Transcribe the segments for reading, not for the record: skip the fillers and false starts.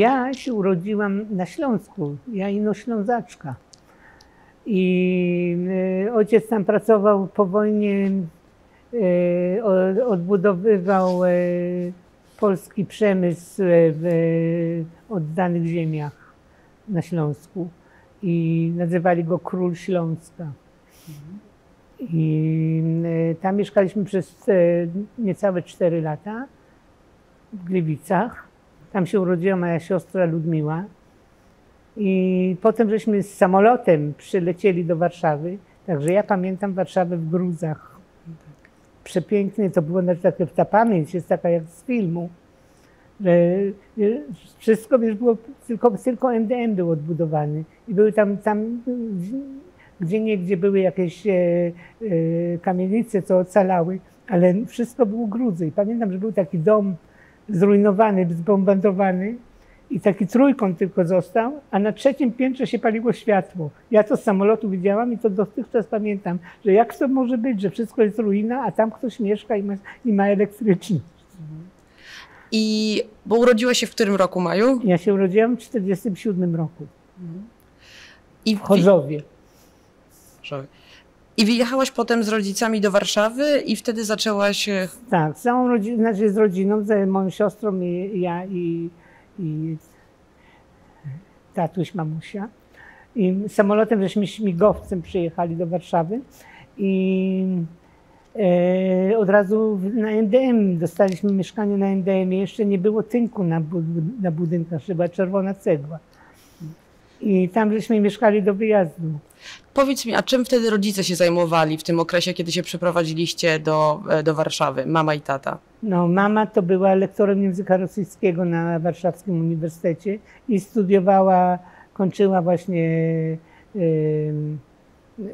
Ja się urodziłam na Śląsku, ja Inoślązaczka. I ojciec tam pracował po wojnie, odbudowywał polski przemysł w oddanych ziemiach na Śląsku i nazywali go Król Śląska. I tam mieszkaliśmy przez niecałe 4 lata w Gliwicach. Tam się urodziła moja siostra Ludmiła. I potem żeśmy z samolotem przylecieli do Warszawy. Także ja pamiętam Warszawę w gruzach. Przepięknie to było, takie, ta pamięć jest taka jak z filmu, że wszystko, wiesz, było, tylko MDM był odbudowany. I były tam gdzieniegdzie były jakieś kamienice, co ocalały, ale wszystko było gruzy. I pamiętam, że był taki dom zrujnowany, zbombardowany i taki trójkąt tylko został, a na 3. piętrze się paliło światło. Ja to z samolotu widziałam i to dotychczas pamiętam, że jak to może być, że wszystko jest ruina, a tam ktoś mieszka i ma elektryczność. Bo urodziłaś się w którym roku, Maju? Ja się urodziłam w 1947 roku. W Chorzowie. I wyjechałaś potem z rodzicami do Warszawy i wtedy zaczęłaś... Tak, z całą rodziną, znaczy z rodziną, z moją siostrą ja i tatuś, mamusia. I samolotem, żeśmy śmigłowcem przyjechali do Warszawy i od razu na NDM dostaliśmy mieszkanie na NDM. Jeszcze nie było tynku na budynkach, była czerwona cegła. I tam żeśmy mieszkali do wyjazdu. Powiedz mi, a czym wtedy rodzice się zajmowali w tym okresie, kiedy się przeprowadziliście do Warszawy, mama i tata? No, mama to była lektorem języka rosyjskiego na Warszawskim Uniwersytecie i studiowała, kończyła właśnie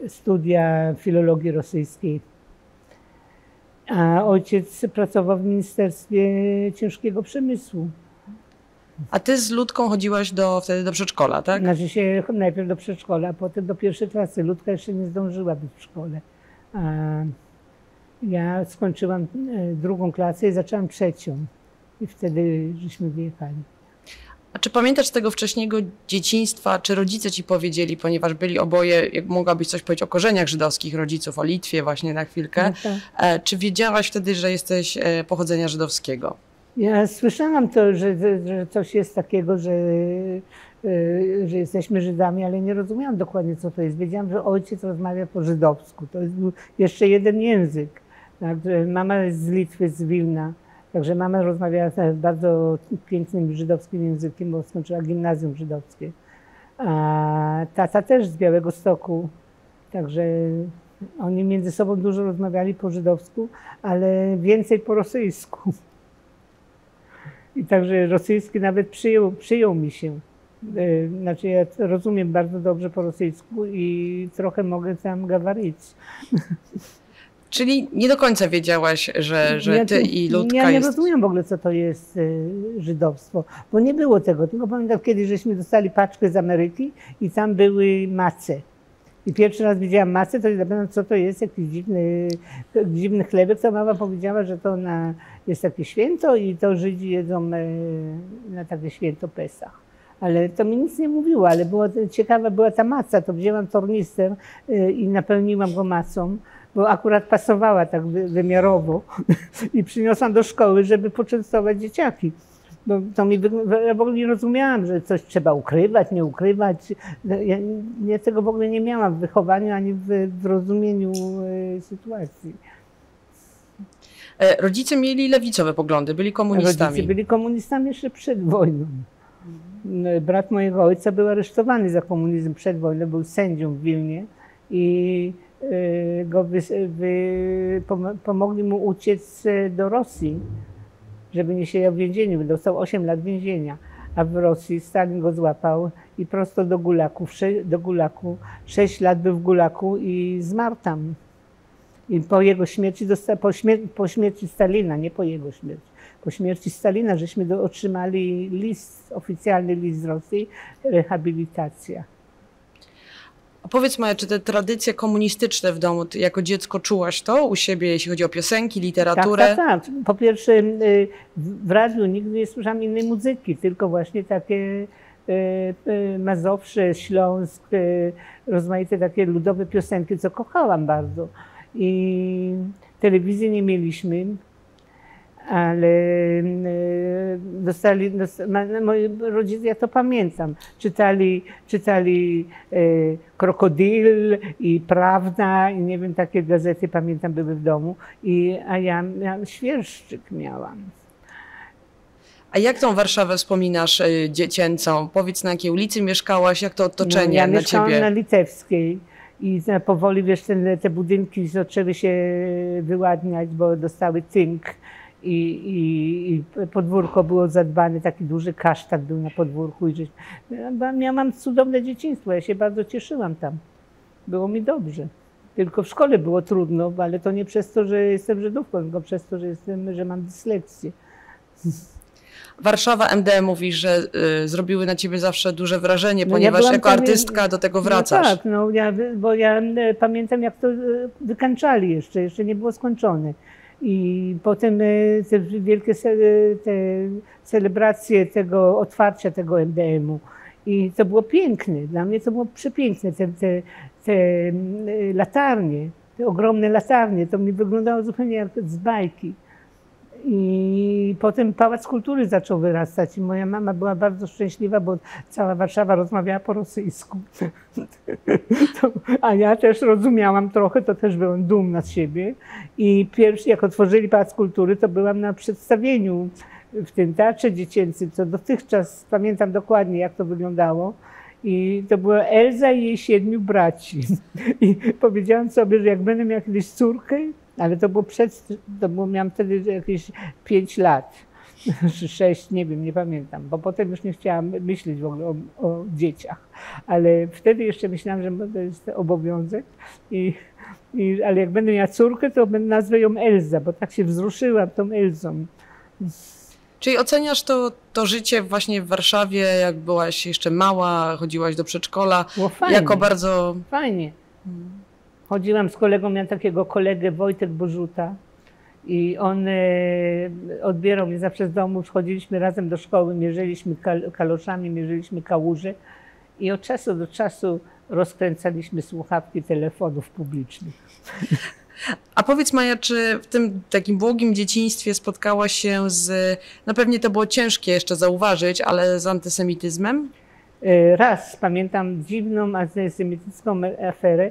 studia filologii rosyjskiej. A ojciec pracował w Ministerstwie Ciężkiego Przemysłu. A ty z Ludką chodziłaś wtedy do przedszkola, tak? Znaczy się najpierw do przedszkola, a potem do 1. klasy. Ludka jeszcze nie zdążyła być w szkole. A ja skończyłam 2. klasę i zaczęłam 3. I wtedy żeśmy wyjechali. A czy pamiętasz z tego wcześniejszego dzieciństwa, czy rodzice ci powiedzieli, ponieważ byli oboje, jak mogłabyś coś powiedzieć o korzeniach żydowskich rodziców, o Litwie właśnie na chwilkę, no tak. Czy wiedziałaś wtedy, że jesteś pochodzenia żydowskiego? Ja słyszałam to, że coś jest takiego, że jesteśmy Żydami, ale nie rozumiałam dokładnie, co to jest. Wiedziałam, że ojciec rozmawia po żydowsku. To jest jeszcze jeden język. Tak? Mama jest z Litwy, z Wilna. Także mama rozmawiała bardzo pięknym żydowskim językiem, bo skończyła gimnazjum żydowskie. A tata też z Białegostoku. Także oni między sobą dużo rozmawiali po żydowsku, ale więcej po rosyjsku. I także rosyjski nawet przyjął mi się. Znaczy ja rozumiem bardzo dobrze po rosyjsku i trochę mogę tam говорить. Czyli nie do końca wiedziałaś, że ty i Ludka Ja nie rozumiem w ogóle, co to jest żydowstwo, bo nie było tego. Tylko pamiętam, kiedyś żeśmy dostali paczkę z Ameryki i tam były mace. I pierwszy raz widziałam macę, to nie pamiętam, co to jest, jakiś dziwny chlebek, to mama powiedziała, że to jest takie święto i to Żydzi jedzą na takie święto Pesach. Ale to mi nic nie mówiło, ale ciekawa była ta maca, to wzięłam tornister i napełniłam go macą, bo akurat pasowała tak wymiarowo i przyniosłam do szkoły, żeby poczęstować dzieciaki. Bo ja w ogóle nie rozumiałam, że coś trzeba ukrywać, nie ukrywać. Ja tego w ogóle nie miałam w wychowaniu ani w rozumieniu sytuacji. Rodzice mieli lewicowe poglądy, byli komunistami. Rodzice byli komunistami jeszcze przed wojną. Brat mojego ojca był aresztowany za komunizm przed wojną, był sędzią w Wilnie i pomogli mu uciec do Rosji, żeby nie siedział w więzieniu. Dostał 8 lat więzienia, a w Rosji Stalin go złapał i prosto do Gulagu. 6 lat był w Gulagu i zmarł tam. I po jego śmierci, po śmierci Stalina, nie po jego śmierci, po śmierci Stalina, żeśmy otrzymali oficjalny list z Rosji, rehabilitacja. A powiedz Maja, czy te tradycje komunistyczne w domu, ty jako dziecko czułaś to u siebie, jeśli chodzi o piosenki, literaturę? Tak. Po pierwsze w radiu nigdy nie słyszałam innej muzyki, tylko właśnie takie Mazowsze, Śląsk, rozmaite takie ludowe piosenki, co kochałam bardzo. I telewizji nie mieliśmy, ale moi rodzice, ja to pamiętam, czytali Krokodyl i Prawda i nie wiem, takie gazety pamiętam były w domu, a ja miałam Świerszczyk. A jak tą Warszawę wspominasz dziecięcą? Powiedz, na jakiej ulicy mieszkałaś, jak to otoczenie ja dla mieszkałam ciebie? na Litewskiej i powoli, wiesz, te budynki zaczęły się wyładniać, bo dostały tynk i podwórko było zadbane, taki duży kasztan był na podwórku. Miałam cudowne dzieciństwo, ja się bardzo cieszyłam tam. Było mi dobrze. Tylko w szkole było trudno, ale to nie przez to, że jestem Żydówką, tylko przez to, że mam dyslekcję. Warszawa, MD mówi, że zrobiły na ciebie zawsze duże wrażenie, ponieważ ja jako artystka do tego wracasz. Tak, bo ja pamiętam, jak to wykańczali jeszcze nie było skończone. I potem te wielkie celebracje tego otwarcia tego MDM-u. I to było piękne, dla mnie to było przepiękne, te latarnie, te ogromne latarnie, to mi wyglądało zupełnie jak z bajki. I potem Pałac Kultury zaczął wyrastać i moja mama była bardzo szczęśliwa, bo cała Warszawa rozmawiała po rosyjsku. A ja też rozumiałam trochę, to też byłam dumna z siebie. I pierwszy, jak otworzyli Pałac Kultury, to byłam na przedstawieniu w tym teatrze dziecięcym, co dotychczas pamiętam dokładnie, jak to wyglądało. I to była Elza i jej 7 braci. I powiedziałam sobie, że jak będę miała kiedyś córkę, ale to było miałam wtedy jakieś 5 lat, czy 6, nie wiem, nie pamiętam, bo potem już nie chciałam myśleć w ogóle o dzieciach. Ale wtedy jeszcze myślałam, że to jest obowiązek. Ale jak będę miała córkę, to nazwę ją Elza, bo tak się wzruszyłam tą Elzą. Czyli oceniasz to życie właśnie w Warszawie, jak byłaś jeszcze mała, chodziłaś do przedszkola, jako bardzo... Fajnie. Chodziłam z kolegą, miałam takiego kolegę, Wojtek Bożuta, i on odbierał mnie zawsze z domu, chodziliśmy razem do szkoły, mierzyliśmy kaloszami, mierzyliśmy kałuże i od czasu do czasu rozkręcaliśmy słuchawki telefonów publicznych. A powiedz Maja, czy w tym takim błogim dzieciństwie spotkałaś się z, no pewnie to było ciężkie jeszcze zauważyć, ale z antysemityzmem? Raz pamiętam dziwną antysemicką aferę.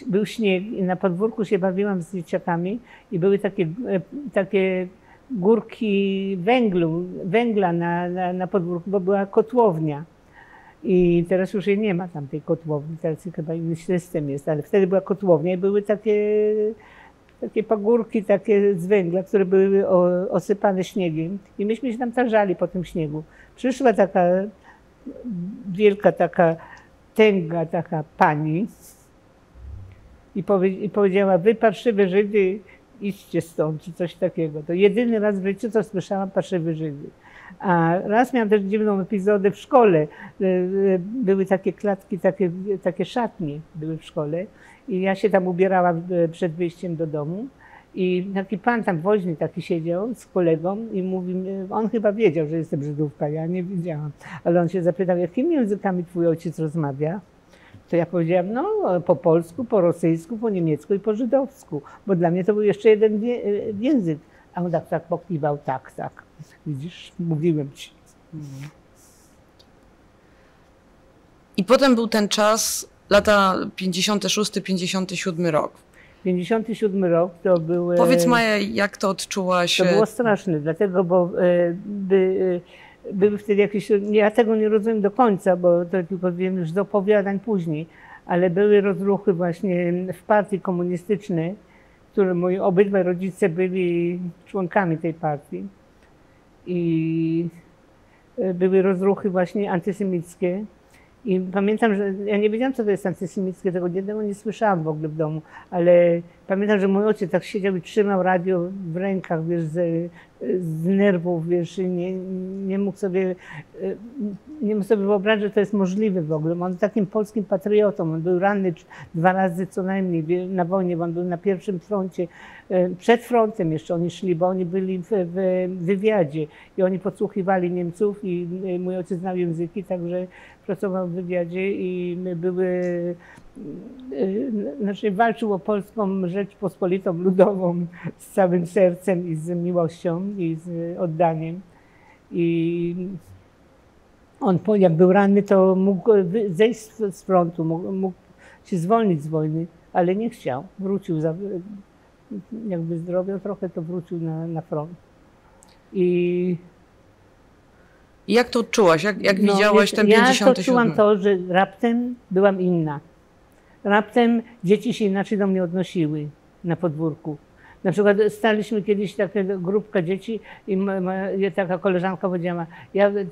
Był śnieg i na podwórku się bawiłam z dzieciakami i były takie górki węgla na podwórku, bo była kotłownia. I teraz już jej nie ma tam tej kotłowni, teraz chyba inny system jest, ale wtedy była kotłownia i były takie pagórki takie z węgla, które były osypane śniegiem i myśmy się tam tarzali po tym śniegu. Przyszła taka wielka tęga pani i powiedziała: wy parszywe Żydy, idźcie stąd, czy coś takiego. To jedyny raz w życiu, co słyszałam, parszywe Żydy. A raz miałam też dziwną epizodę w szkole. Były takie klatki, takie szatnie były w szkole i ja się tam ubierałam przed wyjściem do domu. I taki pan tam woźny taki siedział z kolegą i mówi, on chyba wiedział, że jestem Żydówka, ja nie wiedziałam. Ale on się zapytał, jakimi językami twój ojciec rozmawia? To ja powiedziałam, no po polsku, po rosyjsku, po niemiecku i po żydowsku, bo dla mnie to był jeszcze jeden język. A on tak pokiwał, tak. Widzisz, mówiłem ci. I potem był ten czas, lata 56-57 rok. 57 rok to był... Powiedz Maja, jak to odczułaś? To było straszne, dlatego, bo były wtedy jakieś... Ja tego nie rozumiem do końca, bo to tylko wiem już z opowiadań później, ale były rozruchy właśnie w partii komunistycznej, które moi obydwaj rodzice byli członkami tej partii. I były rozruchy właśnie antysemickie. I pamiętam, że ja nie wiedziałam, co to jest antysemickie, tego nie słyszałam w ogóle w domu, ale pamiętam, że mój ojciec tak siedział i trzymał radio w rękach, wiesz, z nerwów, wiesz, i nie mógł sobie wyobrazić, że to jest możliwe w ogóle. On był takim polskim patriotą, on był ranny 2 razy co najmniej na wojnie, bo on był na pierwszym froncie, przed frontem jeszcze oni szli, bo oni byli w wywiadzie i oni podsłuchiwali Niemców i mój ojciec znał języki, także pracował w wywiadzie i znaczy walczył o polską Rzeczpospolitą Ludową z całym sercem i z miłością i z oddaniem. I on, jak był ranny, to mógł zejść z frontu, mógł się zwolnić z wojny, ale nie chciał. Wrócił, jakby zdrowiał trochę, to wrócił na front. I jak to odczułaś? Jak widziałaś ten 57? Ja to czułam to, że raptem byłam inna. Raptem dzieci się inaczej do mnie odnosiły na podwórku. Na przykład staliśmy kiedyś taka grupka dzieci i taka koleżanka powiedziała,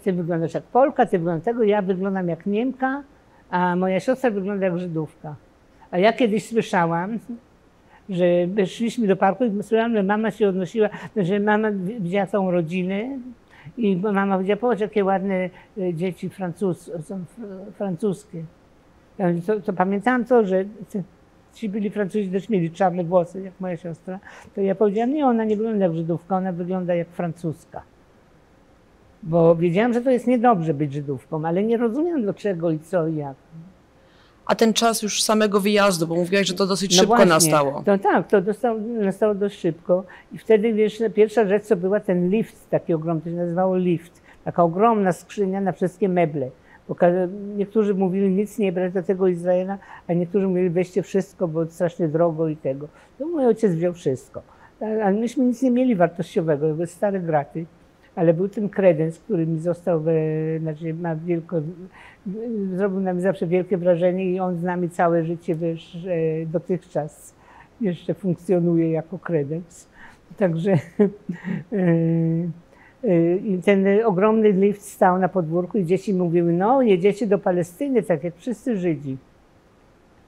ty wyglądasz jak Polka, ty wyglądasz tego, ja wyglądam jak Niemka, a moja siostra wygląda jak Żydówka. A ja kiedyś słyszałam, że szliśmy do parku i słyszałam, że mama się odnosiła, że mama widziała całą rodzinę i mama powiedziała, popatrz jakie ładne dzieci francuskie. To pamiętałam to, że ci byli Francuzi, też mieli czarne włosy, jak moja siostra. To ja powiedziałam, nie, ona nie wygląda jak Żydówka, ona wygląda jak francuska. Bo wiedziałam, że to jest niedobrze być Żydówką, ale nie rozumiem dlaczego i co i jak. A ten czas już samego wyjazdu, bo mówiłaś, że to dosyć szybko nastało. To tak, to nastało dość szybko. I wtedy, wiesz, pierwsza rzecz, co była ten lift taki ogromny, to się nazywało lift. Taka ogromna skrzynia na wszystkie meble. Bo niektórzy mówili nic nie brać do tego Izraela, a niektórzy mówili weźcie wszystko, bo strasznie drogo i tego. To mój ojciec wziął wszystko. Ale myśmy nic nie mieli wartościowego, były stare graty. Ale był ten kredens, który mi został, znaczy zrobił na mnie zawsze wielkie wrażenie i on z nami całe życie, wiesz, dotychczas jeszcze funkcjonuje jako kredens. Także i ten ogromny lift stał na podwórku i dzieci mówiły, no jedziecie do Palestyny, tak jak wszyscy Żydzi.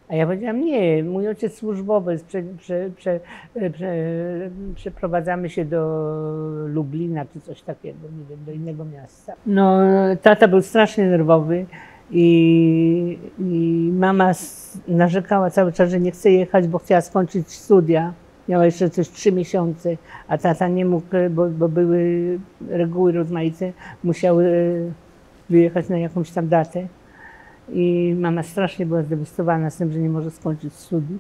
A ja powiedziałam, nie, mój ojciec służbowy, przeprowadzamy się do Lublina czy coś takiego, nie wiem, do innego miasta. No, tata był strasznie nerwowy i mama narzekała cały czas, że nie chce jechać, bo chciała skończyć studia. Miała jeszcze coś 3 miesiące, a tata nie mógł, bo były reguły rozmaite, musiał wyjechać na jakąś tam datę. I mama strasznie była zdewastowana z tym, że nie może skończyć studiów,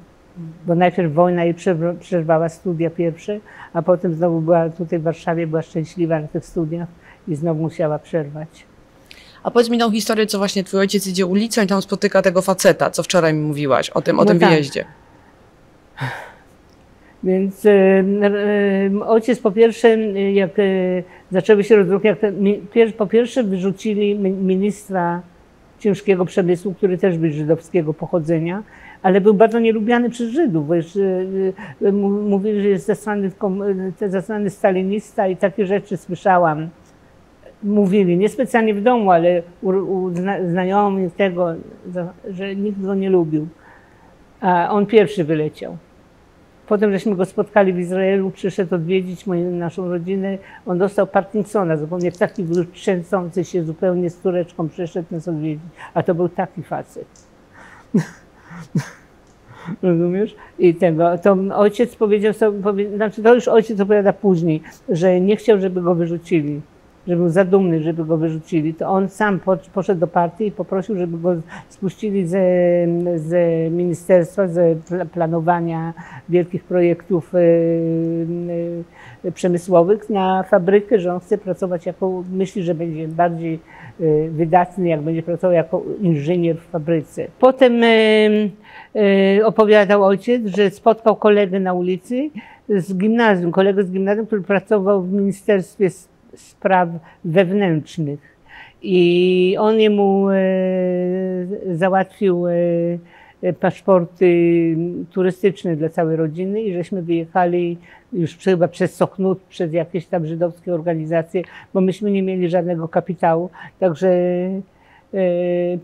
bo najpierw wojna jej przerwała studia pierwsze, a potem znowu była tutaj w Warszawie, była szczęśliwa na tych studiach i znowu musiała przerwać. A powiedz mi tą historię, co właśnie twój ojciec idzie ulicą i tam spotyka tego faceta, co wczoraj mi mówiłaś o tym tak. wyjeździe. Więc ojciec po pierwsze, jak zaczęły się rozruchy, po pierwsze wyrzucili ministra ciężkiego przemysłu, który też był żydowskiego pochodzenia, ale był bardzo nielubiany przez Żydów, bo już mówili, że jest zasłany stalinista i takie rzeczy słyszałam. Mówili, niespecjalnie w domu, ale u znajomych tego, że nikt go nie lubił. A on pierwszy wyleciał. Potem żeśmy go spotkali w Izraelu, przyszedł odwiedzić naszą rodzinę. On dostał Parkinsona, zupełnie taki był trzęsący się, zupełnie z córeczką przyszedł nas odwiedzić. A to był taki facet. Rozumiesz? I to ojciec powiedział sobie, znaczy to już ojciec opowiada później, że nie chciał, żeby go wyrzucili. Że był za dumny, żeby go wyrzucili, to on sam poszedł do partii i poprosił, żeby go spuścili z ministerstwa, z planowania wielkich projektów przemysłowych na fabrykę, że on chce pracować myśli, że będzie bardziej wydatny, jak będzie pracował jako inżynier w fabryce. Potem opowiadał ojciec, że spotkał kolegę na ulicy kolegę z gimnazjum, który pracował w Ministerstwie Spraw Wewnętrznych i on jemu załatwił paszporty turystyczne dla całej rodziny i żeśmy wyjechali już chyba przez Sochnut, przez jakieś tam żydowskie organizacje, bo myśmy nie mieli żadnego kapitału, także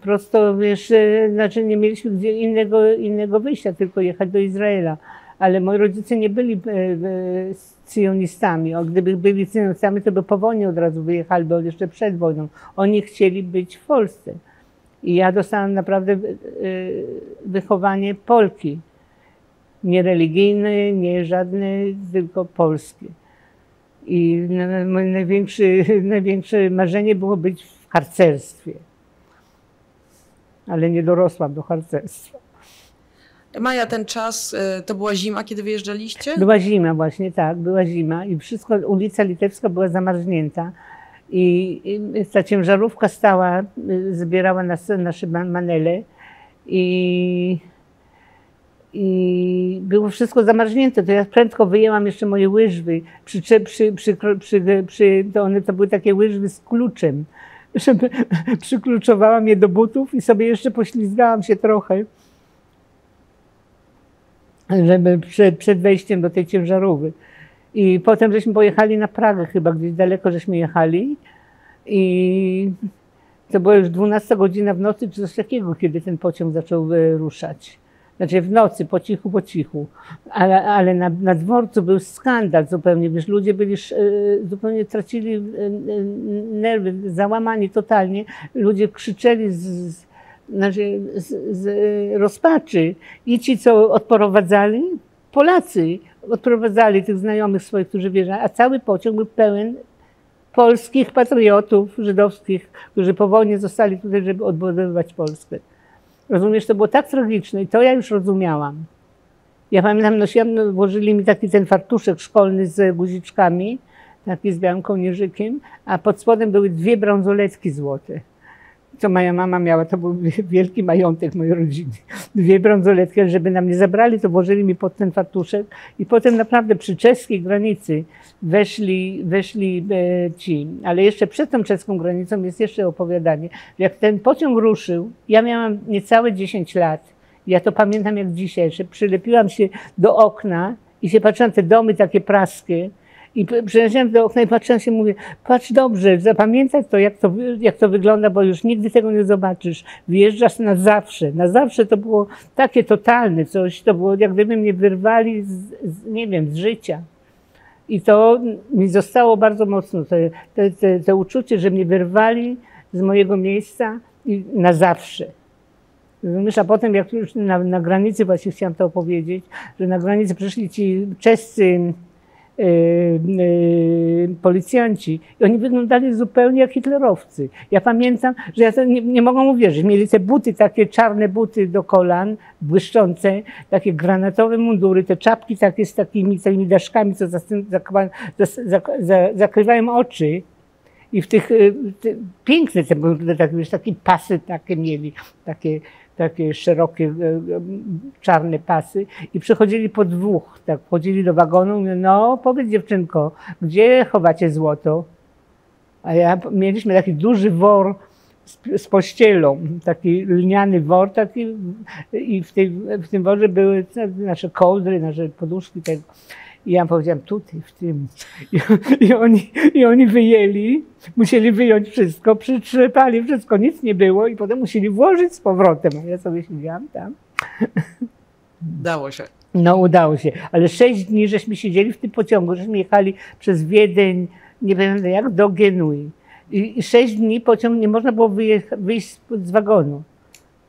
prosto, wiesz, znaczy nie mieliśmy innego wyjścia, tylko jechać do Izraela. ale moi rodzice nie byli sionistami. Gdyby byli sionistami, to by po wojnie od razu wyjechali, bo jeszcze przed wojną. Oni chcieli być w Polsce. I ja dostałam naprawdę wychowanie Polki. Nie religijne, nie żadne, tylko polskie. I moje największe marzenie było być w harcerstwie. Ale nie dorosłam do harcerstwa. Maja, ten czas, to była zima, kiedy wyjeżdżaliście? Była zima właśnie, tak, była zima i wszystko, ulica Litewska była zamarznięta. I ta ciężarówka stała, zbierała nasze manele i było wszystko zamarznięte. To ja prędko wyjęłam jeszcze moje łyżwy. To były takie łyżwy z kluczem. Żeby przykluczowałam je do butów i sobie jeszcze poślizgałam się trochę, żeby przed wejściem do tej ciężarówki. I potem żeśmy pojechali na Pragę, chyba gdzieś daleko żeśmy jechali. I to była już 12 godzina w nocy, czy coś takiego, kiedy ten pociąg zaczął ruszać. Znaczy w nocy, po cichu. Ale na dworcu był skandal zupełnie, wiesz, ludzie byli, zupełnie tracili nerwy, załamani totalnie. Ludzie krzyczeli z rozpaczy i ci, co odprowadzali, Polacy odprowadzali tych znajomych swoich, którzy wjeżdżali, a cały pociąg był pełen polskich patriotów żydowskich, którzy po wojnie zostali tutaj, żeby odbudowywać Polskę. Rozumiesz, to było tak tragiczne i to ja już rozumiałam. Ja pamiętam, włożyli mi taki ten fartuszek szkolny z guziczkami, taki z białym kołnierzykiem, a pod spodem były 2 bransoletki złote. Co moja mama miała, to był wielki majątek mojej rodziny. 2 bransoletki, ale żeby nam nie zabrali, to włożyli mi pod ten fartuszek i potem naprawdę przy czeskiej granicy weszli ci. Ale jeszcze przed tą czeską granicą jest jeszcze opowiadanie. Jak ten pociąg ruszył, ja miałam niecałe 10 lat. Ja to pamiętam jak dzisiaj, że przylepiłam się do okna i się patrzyłam, te domy takie praskie. I przyjechałam do okna i patrzyłam się, mówię, patrz dobrze, zapamiętaj to, jak to wygląda, bo już nigdy tego nie zobaczysz. Wyjeżdżasz na zawsze. Na zawsze to było takie totalne coś, to było jak gdyby mnie wyrwali nie wiem, z życia. I to mi zostało bardzo mocno, to uczucie, że mnie wyrwali z mojego miejsca i na zawsze. Rozumiesz, a potem jak już na granicy, właśnie chciałam to opowiedzieć, że na granicy przyszli ci czescy policjanci i oni wyglądali zupełnie jak hitlerowcy. Ja pamiętam, że ja to nie mogłam uwierzyć. Mieli te buty, takie czarne buty do kolan, błyszczące, takie granatowe mundury, te czapki takie z takimi daszkami, co zakrywają oczy. I w tych piękne te były, takie pasy takie mieli, takie szerokie, czarne pasy i przychodzili po 2, tak, wchodzili do wagonu i mówią, no powiedz dziewczynko, gdzie chowacie złoto? A mieliśmy taki duży wor z pościelą, taki lniany wor taki i w tym worze były nasze kołdry, nasze poduszki tego. I ja powiedziałam, tutaj, w tym. I oni wyjęli, musieli wyjąć wszystko, przytrzepali wszystko, nic nie było i potem musieli włożyć z powrotem. A ja sobie siedziałam tam. Udało się. No udało się, ale 6 dni żeśmy siedzieli w tym pociągu, żeśmy jechali przez Wiedeń, nie wiem jak, do Genui. I 6 dni pociąg nie można było wyjść z wagonu.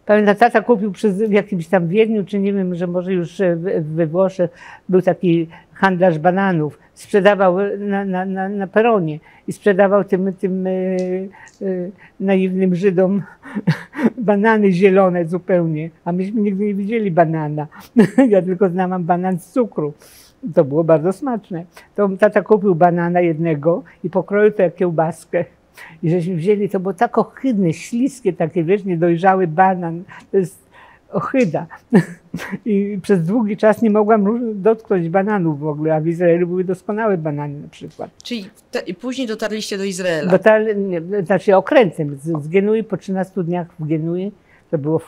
Pamiętam, tata kupił w jakimś tam Wiedniu, czy nie wiem, że może już we Włoszech, był taki handlarz bananów. Sprzedawał na peronie i sprzedawał tym naiwnym Żydom banany zielone zupełnie. A myśmy nigdy nie widzieli banana. Ja tylko znałam banan z cukru. To było bardzo smaczne. To tata kupił banana jednego i pokroił to jak kiełbaskę. I żeśmy wzięli, to było tak ohydne, śliskie, takie, wiesz, niedojrzały banan. To jest ohyda. I przez długi czas nie mogłam dotknąć bananów w ogóle, a w Izraelu były doskonałe banany na przykład. Czyli później dotarliście do Izraela? Znaczy okrętem z Genui, po 13 dniach w Genui. To było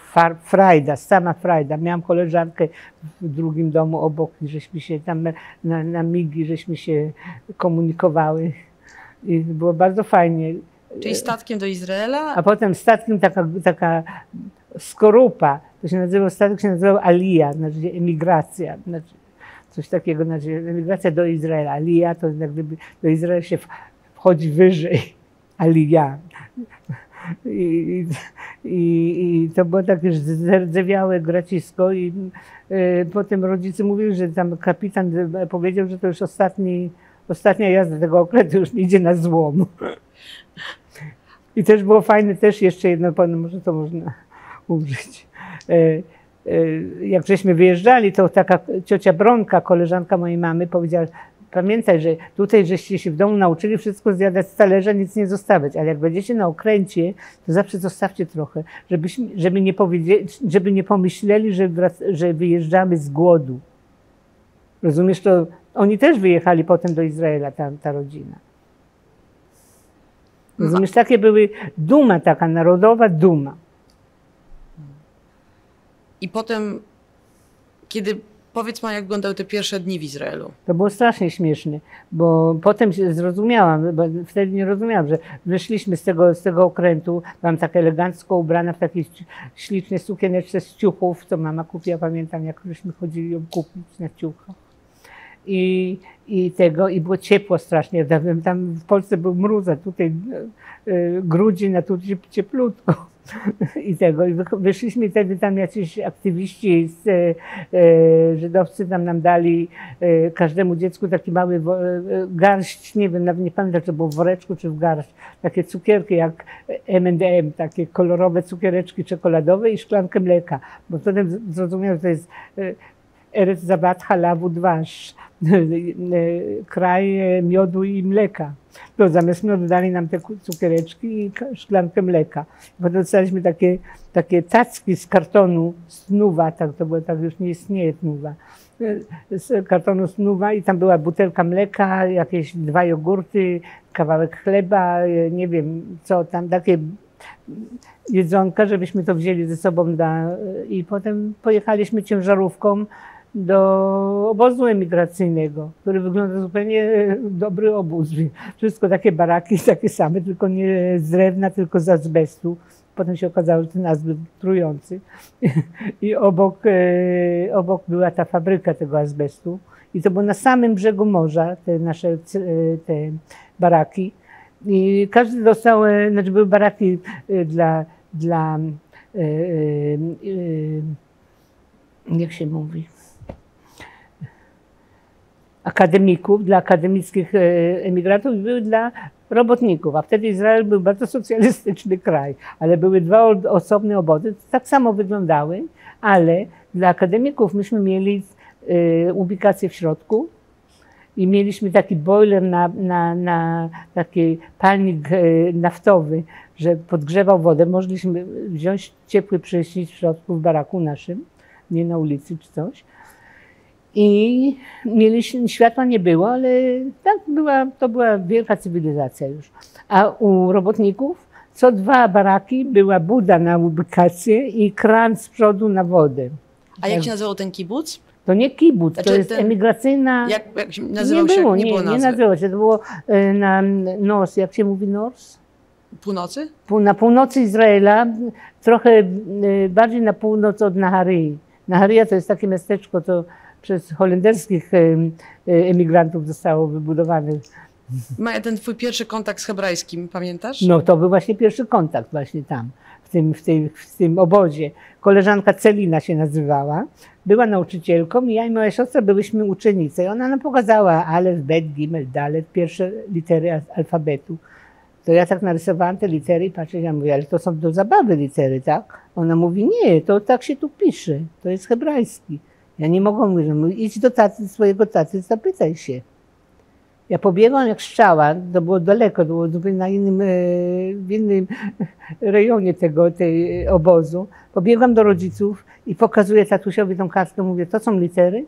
frajda, sama frajda. Miałam koleżankę w drugim domu obok i żeśmy się tam na migi, żeśmy się komunikowały. I było bardzo fajnie. Czyli statkiem do Izraela? A potem statkiem taka skorupa, to się nazywał, statek się nazywał Alija, znaczy emigracja. Znaczy, coś takiego, znaczy emigracja do Izraela. Alija to jak gdyby do Izraela się wchodzi wyżej. Alija. I to było takie zardzewiałe gracisko i potem rodzice mówili, że tam kapitan powiedział, że to już ostatnia jazda tego okrętu, już nie idzie na złom. I też było fajne, też jeszcze jedno, może to można użyć. Jak żeśmy wyjeżdżali, to taka ciocia Bronka, koleżanka mojej mamy, powiedziała: pamiętaj, że tutaj żeście się w domu nauczyli wszystko zjadać z talerza, nic nie zostawiać, ale jak będziecie na okręcie, to zawsze zostawcie trochę, żeby nie pomyśleli, że wyjeżdżamy z głodu. Rozumiesz, to oni też wyjechali potem do Izraela, ta rodzina. Rozumiesz, takie były duma, taka narodowa duma. I potem, kiedy, powiedz mi, jak wyglądały te pierwsze dni w Izraelu? To było strasznie śmieszne, bo potem się zrozumiałam, bo wtedy nie rozumiałam, że wyszliśmy z tego okrętu, byłam tak elegancko ubrana w takie śliczne sukieneczce z ciuchów, co mama kupiła, pamiętam, jak żeśmy chodzili ją kupić na ciuchach. I było ciepło strasznie. Tam w Polsce był mróz, a tutaj grudzień, a tu cieplutko. I wyszliśmy wtedy tam jacyś aktywiści żydowscy nam dali każdemu dziecku taki mały garść, nie wiem, nawet nie pamiętam, czy to było w woreczku, czy w garść, takie cukierki jak M&M, takie kolorowe cukiereczki czekoladowe i szklankę mleka. Bo wtedy zrozumiałem, że to jest Eretz Zabat Halawu Dwasz, kraj miodu i mleka. To zamiast miodu dali nam te cukiereczki i szklankę mleka. Potem dostaliśmy takie tacki z kartonu Snuwa, tak to było, tak już nie istnieje Snuwa, z kartonu Snuwa i tam była butelka mleka, jakieś 2 jogurty, kawałek chleba, nie wiem co tam, takie jedzonka, żebyśmy to wzięli ze sobą i potem pojechaliśmy ciężarówką do obozu emigracyjnego, który wygląda zupełnie dobry obóz. Wszystko takie baraki, takie same, tylko nie z drewna, tylko z azbestu. Potem się okazało, że ten azbest trujący. I obok była ta fabryka tego azbestu. I to było na samym brzegu morza, te nasze baraki. I każdy dostał, znaczy były baraki dla jak się mówi, akademików, dla akademickich emigrantów i były dla robotników. A wtedy Izrael był bardzo socjalistyczny kraj, ale były 2 osobne obozy, tak samo wyglądały, ale dla akademików myśmy mieli ubikację w środku i mieliśmy taki boiler na taki palnik naftowy, że podgrzewał wodę. Mogliśmy wziąć ciepły prysznic w środku w baraku naszym, nie na ulicy czy coś. I światła nie było, ale tak to była wielka cywilizacja już. A u robotników co 2 baraki była buda na ubikację i kran z przodu na wodę. A jak się nazywał ten kibuc? To nie kibuc, Znaczy, to jest emigracyjna... Jak się nazywał się? Nie nazywało się. To było na Nors, jak się mówi Nors? Północy? Na północy Izraela, trochę bardziej na północ od Naharyi. Naharija to jest takie miasteczko, to przez holenderskich emigrantów zostało wybudowane. Maja, ten twój pierwszy kontakt z hebrajskim, pamiętasz? No to był właśnie pierwszy kontakt właśnie tam, w tym obozie. Koleżanka Celina się nazywała, była nauczycielką i ja i moja siostra byłyśmy uczennice. I ona nam pokazała alef, bet, gimel, dalet, pierwsze litery alfabetu. To ja tak narysowałam te litery i patrzę, ja mówię, ale to są do zabawy litery, tak? Ona mówi, nie, to tak się tu pisze, to jest hebrajski. Ja nie mogłam mówić, no, idź do swojego taty, zapytaj się. Ja pobiegłam jak strzała, to było daleko, to było zupełnie w innym rejonie tej obozu. Pobiegłam do rodziców i pokazuję tatusiowi tą kartkę, mówię, to są litery?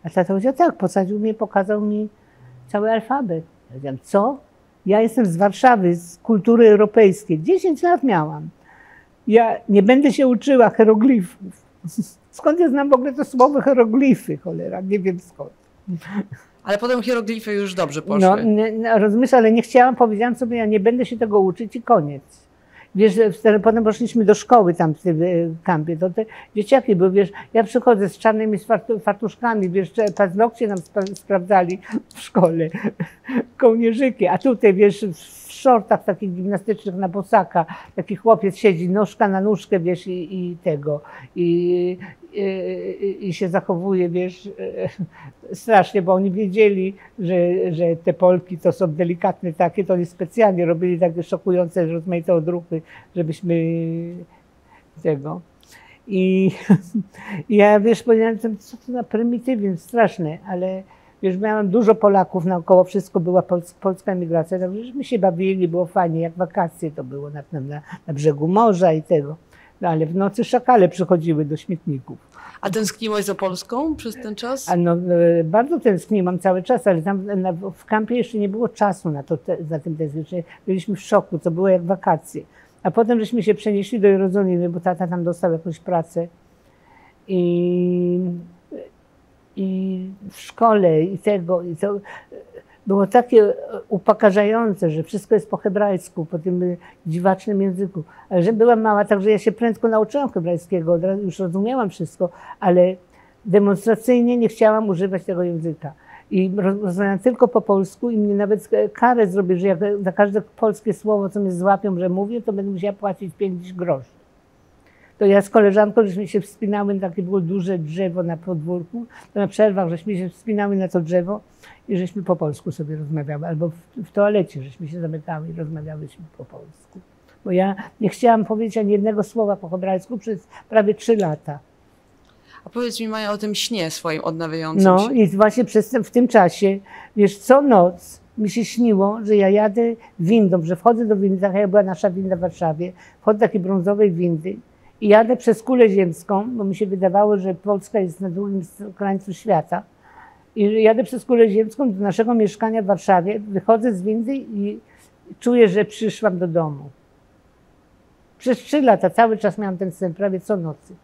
A tata powiedział, tak, posadził mnie, pokazał mi cały alfabet. Ja powiedziałam, co? Ja jestem z Warszawy, z kultury europejskiej. 10 lat miałam. Ja nie będę się uczyła hieroglifów. Skąd ja znam w ogóle to słowo hieroglify, cholera, nie wiem skąd. Ale potem hieroglify już dobrze poszły. No, rozumiesz, ale nie chciałam, powiedziałam sobie, ja nie będę się tego uczyć i koniec. Wiesz, potem poszliśmy do szkoły tam w tym kampie, to te dzieciaki były, wiesz, ja przychodzę z czarnymi fartuszkami, wiesz, paznokcie nam sprawdzali w szkole, kołnierzyki, a tutaj, wiesz, w shortach takich gimnastycznych na bosaka, taki chłopiec siedzi, nóżka na nóżkę, wiesz, i tego, i się zachowuje, wiesz, strasznie, bo oni wiedzieli, że te Polki to są delikatne takie, to oni specjalnie robili takie szokujące, rozmaite odruchy, żebyśmy tego. I ja, wiesz, powiedziałem, co to za prymitywizm straszny, ale wiesz, miałem dużo Polaków naokoło, wszystko była polska emigracja, także my się bawili, było fajnie, jak wakacje to było na brzegu morza i tego. No, ale w nocy szakale przychodziły do śmietników. A tęskniłaś za Polską przez ten czas? Bardzo tęskniłam cały czas, ale tam w kampie jeszcze nie było czasu na to, za tym tęsknić. Byliśmy w szoku, to było jak wakacje. A potem żeśmy się przenieśli do Jerozolimy, bo tata tam dostał jakąś pracę. I w szkole i tego, i to było takie upokarzające, że wszystko jest po hebrajsku, po tym dziwacznym języku. Ale że byłam mała, także ja się prędko nauczyłam hebrajskiego, już rozumiałam wszystko, ale demonstracyjnie nie chciałam używać tego języka. I rozmawiałam tylko po polsku i mnie nawet karę zrobił, że jak za każde polskie słowo, co mnie złapią, że mówię, to będę musiała płacić 5 groszy. To ja z koleżanką, żeśmy się wspinały, takie było duże drzewo na podwórku, to na przerwach żeśmy się wspinały na to drzewo i żeśmy po polsku sobie rozmawiały, albo w toalecie żeśmy się zamykały i rozmawiałyśmy po polsku. Bo ja nie chciałam powiedzieć ani jednego słowa po hebrajsku przez prawie 3 lata. A powiedz mi, Maja, o tym śnie swoim odnawiającym się. No i właśnie w tym czasie, wiesz, co noc mi się śniło, że ja jadę windą, że wchodzę do windy, taka była nasza winda w Warszawie, wchodzę do takiej brązowej windy i jadę przez kulę ziemską, bo mi się wydawało, że Polska jest na drugim krańcu świata. I jadę przez kulę ziemską do naszego mieszkania w Warszawie, wychodzę z windy i czuję, że przyszłam do domu. Przez 3 lata cały czas miałam ten sen, prawie co nocy.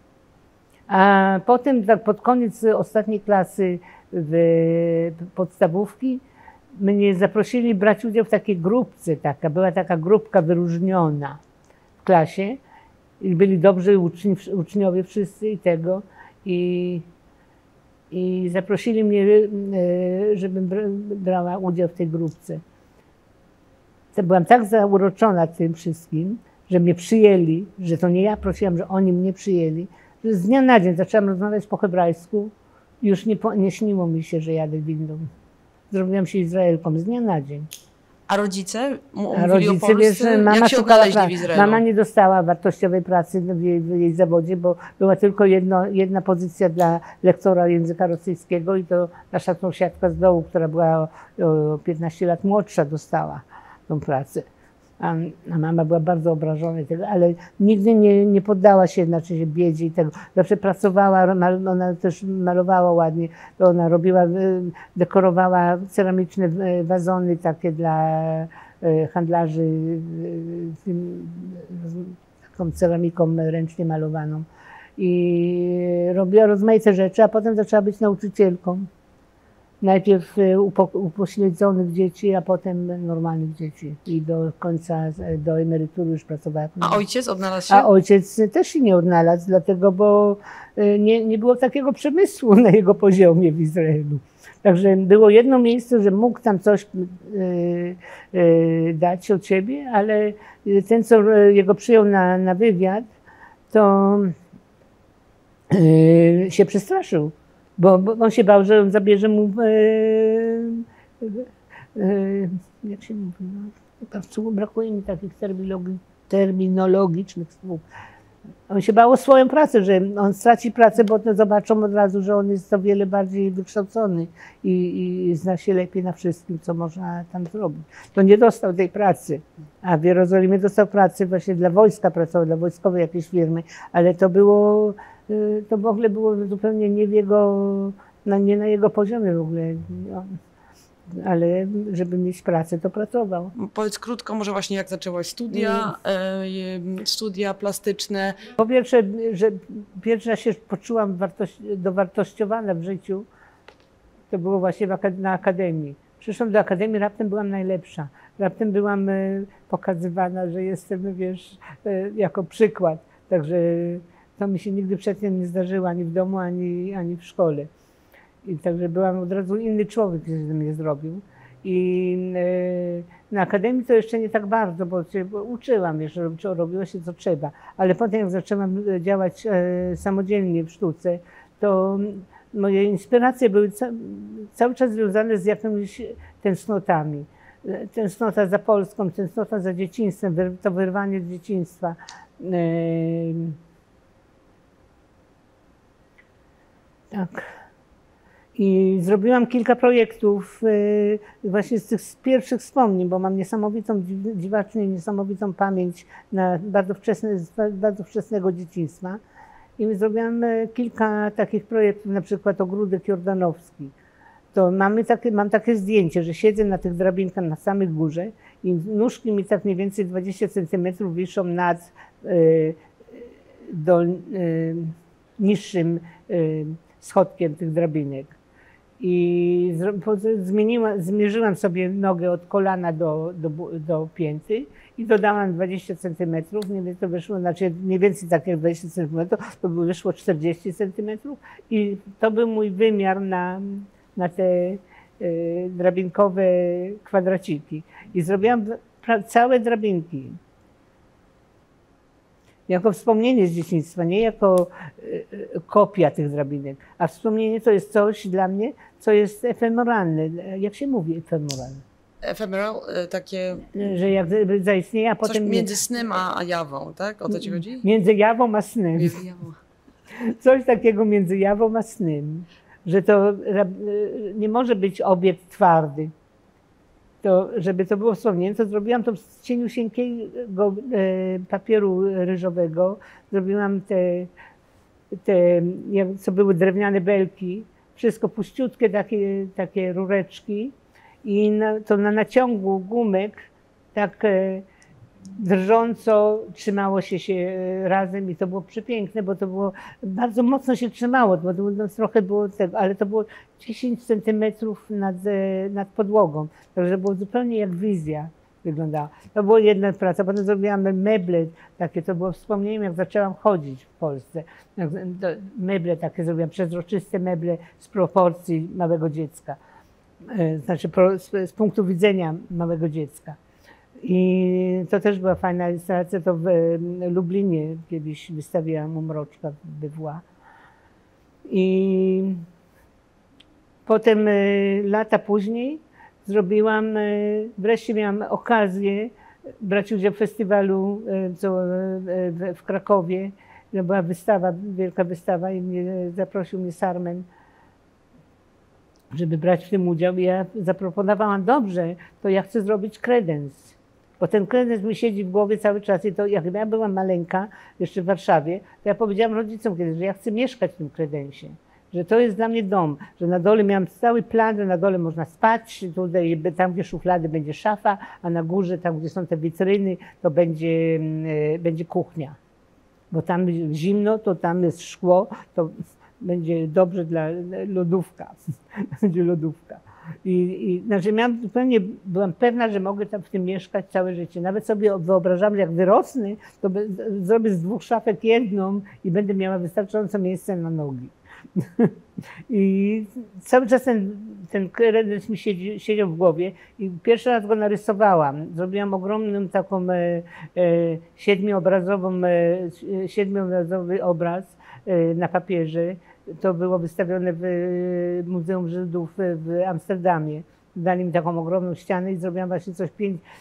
A potem pod koniec ostatniej klasy podstawówki mnie zaprosili brać udział w takiej grupce, była taka grupka wyróżniona w klasie. I byli dobrzy uczniowie wszyscy i tego. I zaprosili mnie, żebym brała udział w tej grupce. To byłam tak zauroczona tym wszystkim, że mnie przyjęli, że to nie ja prosiłam, że oni mnie przyjęli, że z dnia na dzień zaczęłam rozmawiać po hebrajsku. Już nie śniło mi się, że jadę windą. Zrobiłam się Izraelką z dnia na dzień. A rodzice A rodzice, wiesz, jak się odnaleźli w Izraelu? Mama nie dostała wartościowej pracy w jej zawodzie, bo była tylko jedna pozycja dla lektora języka rosyjskiego i to nasza sąsiadka z dołu, która była o 15 lat młodsza, dostała tą pracę. A mama była bardzo obrażona, ale nigdy nie poddała się biedzie i tego. Zawsze pracowała, ona też malowała ładnie, to ona robiła, dekorowała ceramiczne wazony takie dla handlarzy, taką ceramiką ręcznie malowaną. I robiła rozmaite rzeczy, a potem zaczęła być nauczycielką. Najpierw upośledzonych dzieci, a potem normalnych dzieci. I do końca, do emerytury już pracowała. A ojciec odnalazł się? A ojciec też się nie odnalazł, dlatego, bo nie było takiego przemysłu na jego poziomie w Izraelu. Także było jedno miejsce, że mógł tam coś dać od siebie, ale ten, co jego przyjął na wywiad, to się przestraszył. Bo on się bał, że on zabierze mu, jak się mówi, brakuje mi takich terminologicznych słów. On się bał o swoją pracę, że on straci pracę, bo zobaczą od razu, że on jest o wiele bardziej wykształcony i zna się lepiej na wszystkim, co można tam zrobić. To nie dostał tej pracy, a w Jerozolimie dostał pracę właśnie dla wojska, pracował dla wojskowej jakiejś firmy, ale to w ogóle było zupełnie nie na jego poziomie w ogóle. Ale żeby mieć pracę, to pracował. Powiedz krótko, może właśnie jak zaczęłaś studia plastyczne. Po pierwsze, że pierwszy raz się poczułam dowartościowana w życiu, to było właśnie na akademii. Przyszłam do akademii, raptem byłam najlepsza. Raptem byłam pokazywana, że jestem, wiesz, jako przykład. Także to mi się nigdy przedtem nie zdarzyło, ani w domu, ani w szkole. I także byłam od razu inny człowiek, który ze mnie zrobił. I na akademii to jeszcze nie tak bardzo, bo się uczyłam, wiesz, robiło się co trzeba. Ale potem jak zaczęłam działać samodzielnie w sztuce, to moje inspiracje były cały czas związane z jakimiś tęsknotami. Tęsknota za Polską, tęsknota za dzieciństwem, to wyrwanie z dzieciństwa. Tak. I zrobiłam kilka projektów właśnie z tych pierwszych wspomnień, bo mam niesamowitą, dziwacznie niesamowitą pamięć z bardzo wczesnego dzieciństwa. I zrobiłam kilka takich projektów, na przykład Ogródek Jordanowski. To mam takie zdjęcie, że siedzę na tych drabinkach na samej górze i nóżki mi tak mniej więcej 20 cm wiszą nad niższym schodkiem tych drabinek. I zmierzyłam sobie nogę od kolana do pięty i dodałam 20 cm, to wyszło, znaczy mniej więcej tak jak 20 cm, to wyszło 40 cm i to był mój wymiar na te drabinkowe kwadraciki. I zrobiłam całe drabinki jako wspomnienie z dzieciństwa, nie jako kopia tych drabinek. A wspomnienie to jest coś dla mnie, co jest efemeralne. Jak się mówi efemeralne? Ephemeral, takie... Że jak zaistnieje, a coś potem... między snem a jawą, tak? O to ci chodzi? Między jawą a snem. Między jawą. Coś takiego między jawą a snem. Że to nie może być obiekt twardy. To, żeby to było wspomnienie, to zrobiłam to z cieniusieńkiego papieru ryżowego. Zrobiłam co były drewniane belki, wszystko puściutkie, takie rureczki. I to na naciągu gumek tak drżąco trzymało się razem i to było przepiękne, bo to było, bardzo mocno się trzymało, bo trochę było tego, ale to było 10 centymetrów nad podłogą, także było zupełnie jak wizja wyglądała. To była jedna praca, potem zrobiłam meble takie, to było wspomnieniem, jak zaczęłam chodzić w Polsce. Meble takie zrobiłam, przezroczyste meble z proporcji małego dziecka, znaczy z punktu widzenia małego dziecka. I to też była fajna instalacja, to w Lublinie kiedyś wystawiłam u Mroczka w BWA. I potem lata później wreszcie miałam okazję brać udział w festiwalu w Krakowie. Była wystawa, wielka wystawa i zaprosił mnie Sarmen, żeby brać w tym udział. I ja zaproponowałam, dobrze, to ja chcę zrobić kredens. Bo ten kredens mi siedzi w głowie cały czas i to jak ja byłam maleńka, jeszcze w Warszawie, to ja powiedziałam rodzicom kiedyś, że ja chcę mieszkać w tym kredensie, że to jest dla mnie dom, że na dole miałam cały plan, że na dole można spać, tutaj, tam gdzie szuflady będzie szafa, a na górze, tam gdzie są te witryny, to będzie kuchnia. Bo tam zimno, to tam jest szkło, to będzie dobrze dla lodówka, będzie lodówka. Znaczy byłam pewna, że mogę tam w tym mieszkać całe życie. Nawet sobie wyobrażam, że jak wyrosnę, to zrobię z 2 szafek jedną i będę miała wystarczająco miejsca na nogi. I cały czas ten kredens mi siedział w głowie i pierwszy raz go narysowałam. Zrobiłam ogromną taką 7-obrazowy obraz na papierze. To było wystawione w Muzeum Żydów w Amsterdamie. Dali mi taką ogromną ścianę i zrobiłam właśnie coś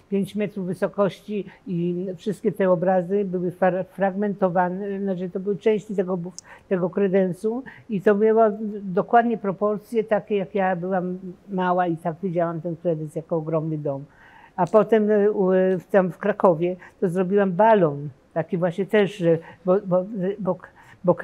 5 metrów wysokości i wszystkie te obrazy były fragmentowane, znaczy to były części tego kredensu i to miało dokładnie proporcje takie, jak ja byłam mała i tak widziałam ten kredens jako ogromny dom. A potem tam w Krakowie to zrobiłam balon, taki właśnie też, bo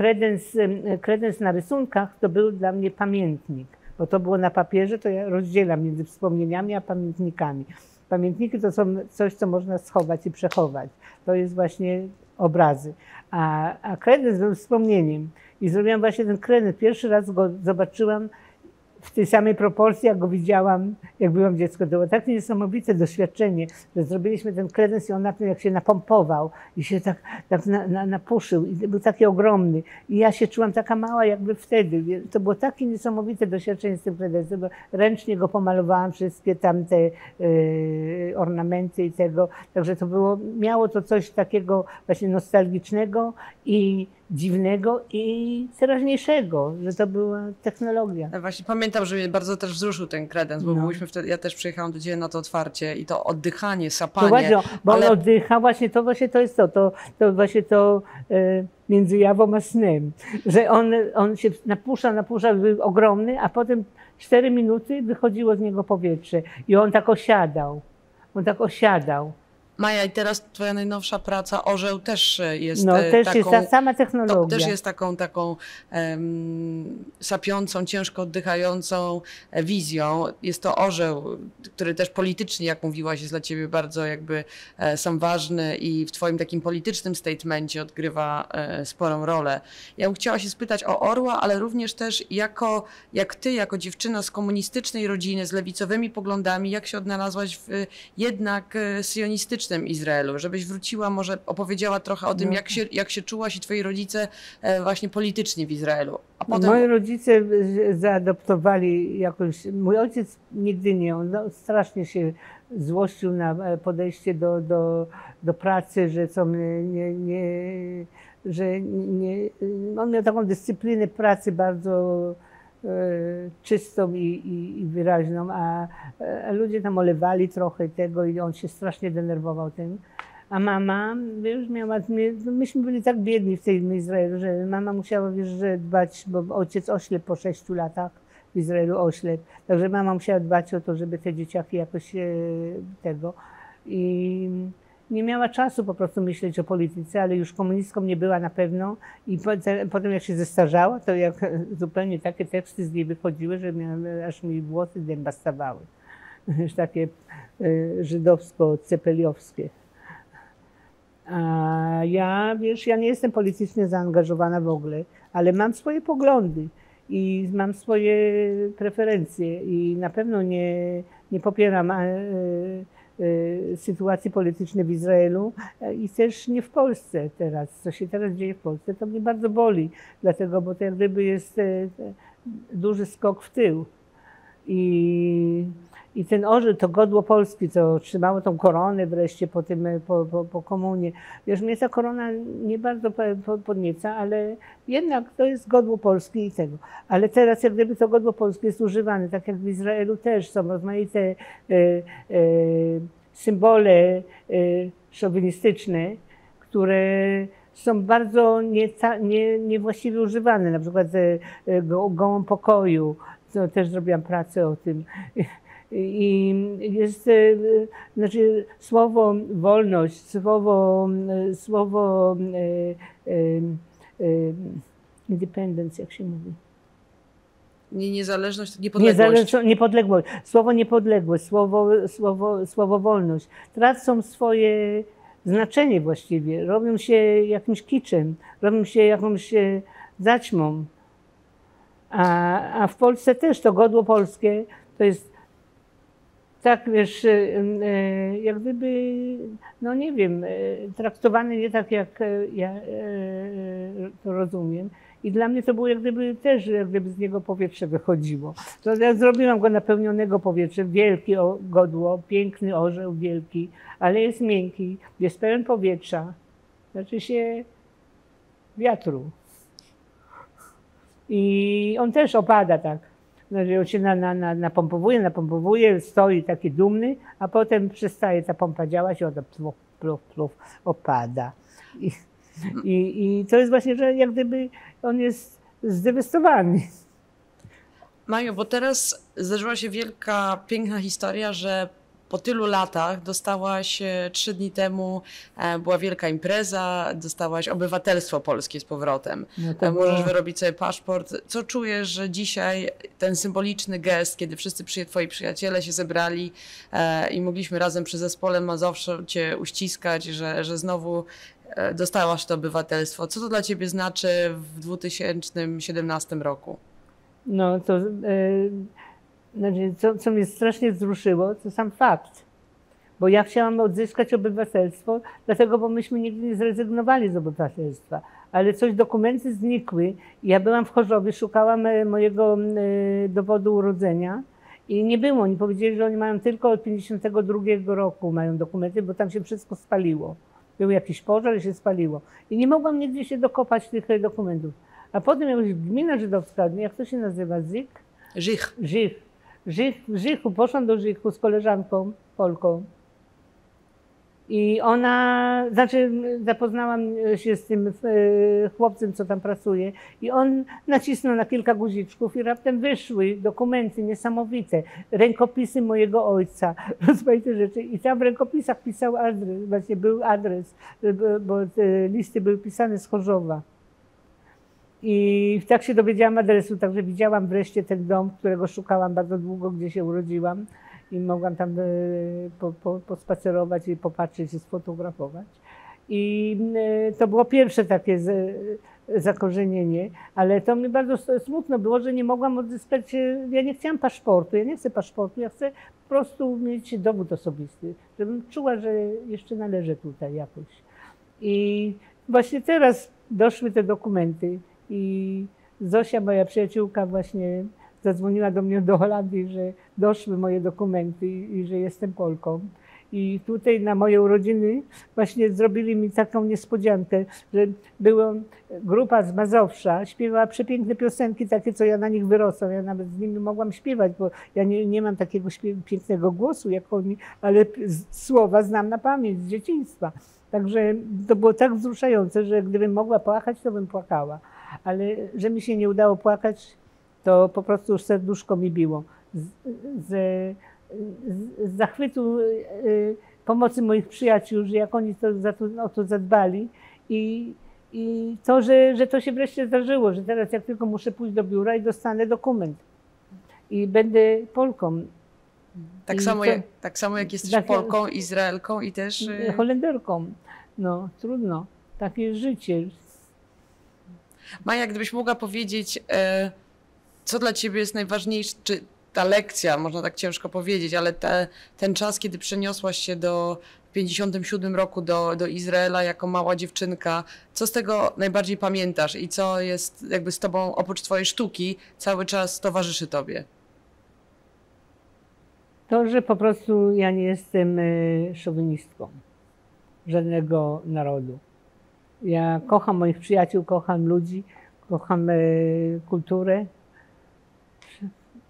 kredens na rysunkach to był dla mnie pamiętnik, bo to było na papierze, to ja rozdzielam między wspomnieniami a pamiętnikami. Pamiętniki to są coś, co można schować i przechować. To jest właśnie obrazy. A kredens był wspomnieniem. I zrobiłam właśnie ten kredens. Pierwszy raz go zobaczyłam w tej samej proporcji, jak go widziałam, jak byłam dziecko. To było takie niesamowite doświadczenie, że zrobiliśmy ten kredens i on na tym, jak się napompował i się tak napuszył i był taki ogromny. I ja się czułam taka mała jakby wtedy. To było takie niesamowite doświadczenie z tym kredensem, bo ręcznie go pomalowałam, wszystkie tamte ornamenty i tego. Także to było, miało to coś takiego właśnie nostalgicznego i dziwnego i teraźniejszego, że to była technologia. Ja właśnie pamiętam, że mnie bardzo też wzruszył ten kredens, bo byliśmy wtedy, ja też przyjechałam do Ciebie na to otwarcie i to oddychanie, sapanie. To właśnie, bo on oddycha, właśnie to jest to właśnie to między jawą a snem, że on się napusza, był ogromny, a potem 4 minuty wychodziło z niego powietrze i on tak osiadał. Maja, i teraz twoja najnowsza praca Orzeł też jest też taką... jest ta sama technologia. To też jest taką sapiącą, ciężko oddychającą wizją. Jest to orzeł, który też politycznie, jak mówiłaś, jest dla ciebie bardzo jakby sam ważny i w twoim takim politycznym statemencie odgrywa sporą rolę. Ja bym chciała się spytać o orła, ale również też jak ty, jako dziewczyna z komunistycznej rodziny, z lewicowymi poglądami, jak się odnalazłaś w jednak sionistycznym Izraelu, żebyś wróciła, może opowiedziała trochę o tym, jak się czułaś i twoi rodzice właśnie politycznie w Izraelu. A potem... Moi rodzice zaadoptowali jakąś... Mój ojciec nigdy nie, on strasznie się złościł na podejście do pracy, że co mnie on miał taką dyscyplinę pracy bardzo czystą i wyraźną, a ludzie tam olewali trochę tego i on się strasznie denerwował tym. A mama już miała, myśmy byli tak biedni w tym Izraelu, że mama musiała, że dbać, bo ojciec oślepł po 6 latach w Izraelu, oślepł. Także mama musiała dbać o to, żeby te dzieciaki jakoś tego. I nie miała czasu po prostu myśleć o polityce, ale już komunistką nie była na pewno. I potem jak się zestarzała, to jak zupełnie takie teksty z niej wychodziły, że aż mi włosy dęba stawały. Już takie żydowsko-cepeliowskie. A ja, wiesz, ja nie jestem politycznie zaangażowana w ogóle, ale mam swoje poglądy i mam swoje preferencje i na pewno nie popieram sytuacji politycznej w Izraelu i też nie w Polsce teraz. Co się teraz dzieje w Polsce, to mnie bardzo boli, dlatego, bo to jak gdyby jest duży skok w tył. I ten orzeł, to godło Polski, co trzymało tą koronę wreszcie po komunie. Wiesz, mnie ta korona nie bardzo podnieca, ale jednak to jest godło Polski i tego. Ale teraz jak gdyby to godło Polskie jest używane, tak jak w Izraelu też są rozmaite symbole szowinistyczne, które są bardzo niewłaściwie używane. Na przykład gołą pokoju, to też zrobiłam pracę o tym. I jest, znaczy słowo wolność, słowo independence, jak się mówi? Niezależność, niepodległość. Niepodległość. Słowo niepodległość, słowo wolność. Tracą swoje znaczenie właściwie. Robią się jakimś kiczem, robią się jakąś zaćmą. A w Polsce też to godło polskie to jest tak, wiesz, jak gdyby, no nie wiem, traktowany nie tak, jak ja to rozumiem. I dla mnie to było jak gdyby też, jak gdyby z niego powietrze wychodziło. To ja zrobiłam go napełnionego powietrzem, wielkie godło, piękny orzeł, wielki, ale jest miękki, jest pełen powietrza, znaczy się wiatru. I on też opada tak. Znaczy on się napompowuje, stoi taki dumny, a potem przestaje ta pompa działać i on pluf, opada. I to jest właśnie, że jak gdyby on jest zdewastowany. Maju, bo teraz zdarzyła się wielka, piękna historia, że po tylu latach dostałaś 3 dni temu, była wielka impreza, dostałaś obywatelstwo polskie z powrotem. No możesz wyrobić sobie paszport. Co czujesz, że dzisiaj ten symboliczny gest, kiedy wszyscy twoi przyjaciele się zebrali i mogliśmy razem przy zespole Mazowsza cię uściskać, że znowu dostałaś to obywatelstwo. Co to dla ciebie znaczy w 2017 roku? No to znaczy, co mnie strasznie wzruszyło, to sam fakt. Bo ja chciałam odzyskać obywatelstwo, dlatego, bo myśmy nigdy nie zrezygnowali z obywatelstwa. Ale coś, dokumenty znikły. Ja byłam w Chorzowie, szukałam mojego dowodu urodzenia i nie było. Oni powiedzieli, że oni mają tylko od 52 roku mają dokumenty, bo tam się wszystko spaliło. Był jakiś pożar i się spaliło. I nie mogłam nigdzie się dokopać tych dokumentów. A potem jakaś gmina żydowska, jak to się nazywa? Żych. W Żychu, poszłam do Żychu z koleżanką Polką. I ona, znaczy zapoznałam się z tym chłopcem, co tam pracuje i on nacisnął na kilka guziczków i raptem wyszły dokumenty niesamowite, rękopisy mojego ojca, rozmaite rzeczy i tam w rękopisach pisał adres, właśnie był adres, bo te listy były pisane z Chorzowa. I tak się dowiedziałam adresu, także widziałam wreszcie ten dom, którego szukałam bardzo długo, gdzie się urodziłam. I mogłam tam pospacerować i popatrzeć i sfotografować. I to było pierwsze takie zakorzenienie, ale to mi bardzo smutno było, że nie mogłam odzyskać, ja nie chciałam paszportu, ja nie chcę paszportu, ja chcę po prostu mieć dowód osobisty, żebym czuła, że jeszcze należę tutaj jakoś. I właśnie teraz doszły te dokumenty i Zosia, moja przyjaciółka, właśnie zadzwoniła do mnie do Holandii, że doszły moje dokumenty i że jestem Polką. I tutaj na moje urodziny właśnie zrobili mi taką niespodziankę, że była grupa z Mazowsza, śpiewała przepiękne piosenki, takie, co ja na nich wyrosłam. Ja nawet z nimi mogłam śpiewać, bo ja nie mam takiego pięknego głosu jak oni, ale słowa znam na pamięć z dzieciństwa. Także to było tak wzruszające, że gdybym mogła płakać, to bym płakała. Ale że mi się nie udało płakać, to po prostu już serduszko mi biło. Z zachwytu pomocy moich przyjaciół, że jak oni o to zadbali i to, że to się wreszcie zdarzyło, że teraz jak tylko muszę pójść do biura i dostanę dokument i będę Polką. Tak samo jak jesteś Polką, Izraelką i też Holenderką. No trudno, takie życie. Maja, gdybyś mogła powiedzieć, co dla ciebie jest najważniejsze, czy ta lekcja, można tak ciężko powiedzieć, ale ten czas, kiedy przeniosłaś się w 57 roku do Izraela jako mała dziewczynka, co z tego najbardziej pamiętasz i co jest jakby z tobą, oprócz twojej sztuki, cały czas towarzyszy tobie? To, że po prostu ja nie jestem szowinistką żadnego narodu. Ja kocham moich przyjaciół, kocham ludzi, kocham kulturę.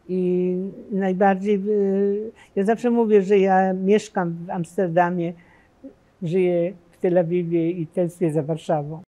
I najbardziej, ja zawsze mówię, że ja mieszkam w Amsterdamie, żyję w Tel Awiwie i tęsknię za Warszawą.